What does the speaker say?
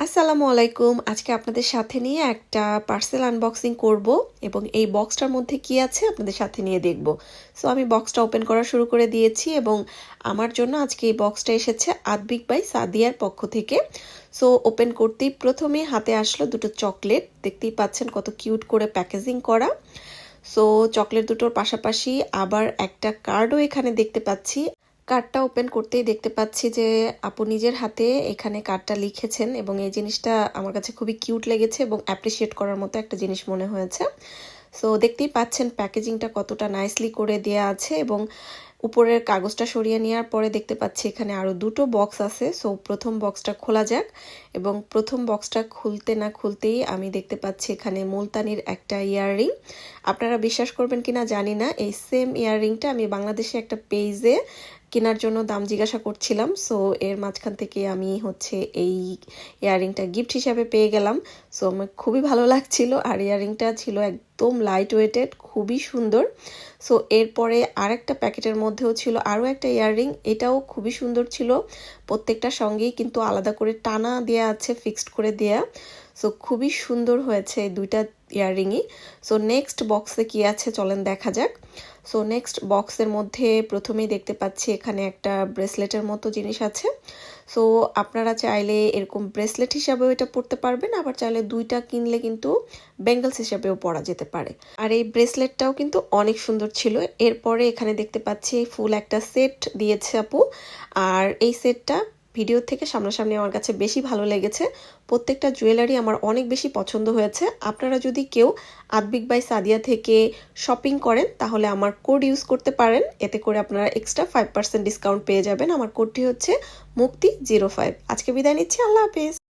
আসসালামু আলাইকুম। আজকে আপনাদের সাথে নিয়ে একটা পার্সেল আনবক্সিং করব এবং এই বক্সটার মধ্যে কি আছে আপনাদের সাথে নিয়ে দেখব। সো আমি বক্সটা ওপেন করা শুরু করে দিয়েছি এবং আমার জন্য আজকে এই বক্সটা এসেছে আদবিক বাই সাদিয়ার পক্ষ থেকে। সো ওপেন করতেই প্রথমে হাতে আসলো দুটো চকলেট, দেখতেই পাচ্ছেন কত কিউট করে প্যাকেজিং করা। সো চকলেট দুটোর পাশাপাশি আবার একটা কার্ডও এখানে দেখতে পাচ্ছি। কার্ডটা ওপেন করতেই দেখতে পাচ্ছি যে আপু নিজের হাতে এখানে কার্ডটা লিখেছেন এবং এই জিনিসটা আমার কাছে খুবই কিউট লেগেছে এবং অ্যাপ্রিসিয়েট করার মতো একটা জিনিস মনে হয়েছে। সো দেখতেই পাচ্ছেন প্যাকেজিংটা কতটা নাইসলি করে দেয়া আছে এবং উপরের কাগজটা সরিয়ে নেওয়ার পরে দেখতে পাচ্ছি এখানে আরও দুটো বক্স আছে। সো প্রথম বক্সটা খোলা যাক এবং প্রথম বক্সটা খুলতে না খুলতেই আমি দেখতে পাচ্ছি এখানে মুলতানির একটা ইয়াররিং। আপনারা বিশ্বাস করবেন কিনা জানি না, এই সেম ইয়াররিংটা আমি বাংলাদেশে একটা পেজে কেনার জন্য দাম জিজ্ঞাসা করছিলাম। সো এর মাঝখান থেকে আমি এই ইয়াররিংটা গিফট হিসাবে পেয়ে গেলাম। সো আমার খুবই ভালো লাগছিল আর ইয়াররিংটা ছিল একদম লাইট ওয়েটেড, খুবই সুন্দর। সো এরপরে আরেকটা প্যাকেটের মধ্যেও ছিল আরও একটা ইয়াররিং, এটাও খুবই সুন্দর ছিল। প্রত্যেকটার সঙ্গেই কিন্তু আলাদা করে টানা দেয়া আছে, ফিক্সড করে দেয়া। সো খুবই সুন্দর হয়েছে এই দুইটা ইয়াররিংই। সো নেক্সট বক্সে কি আছে চলেন দেখা যাক। সো নেক্সট বক্সের মধ্যে প্রথমেই দেখতে পাচ্ছি এখানে একটা ব্রেসলেটের মতো জিনিস আছে। সো আপনারা চাইলে এরকম ব্রেসলেট হিসাবেও এটা পরতে পারবেন, আবার চাইলে দুইটা কিনলে কিন্তু ব্যাঙ্গলস হিসাবেও পরা যেতে পারে। আর এই ব্রেসলেটটাও কিন্তু অনেক সুন্দর ছিল। এরপরে এখানে দেখতে পাচ্ছি ফুল একটা সেট দিয়েছে আপু, আর এই সেটটা ভিডিও থেকে সামনাসামনি আমার কাছে বেশি ভালো লেগেছে। প্রত্যেকটা জুয়েলারি আমার অনেক বেশি পছন্দ হয়েছে। আপনারা যদি কেউ আদবিক বাই সাদিয়া থেকে শপিং করেন তাহলে আমার কোড ইউজ করতে পারেন, এতে করে আপনারা এক্সট্রা 5% ডিসকাউন্ট পেয়ে যাবেন। আমার কোডটি হচ্ছে মুক্তি 05। আজকে বিদায় নিচ্ছি, আল্লাহ হাফেজ।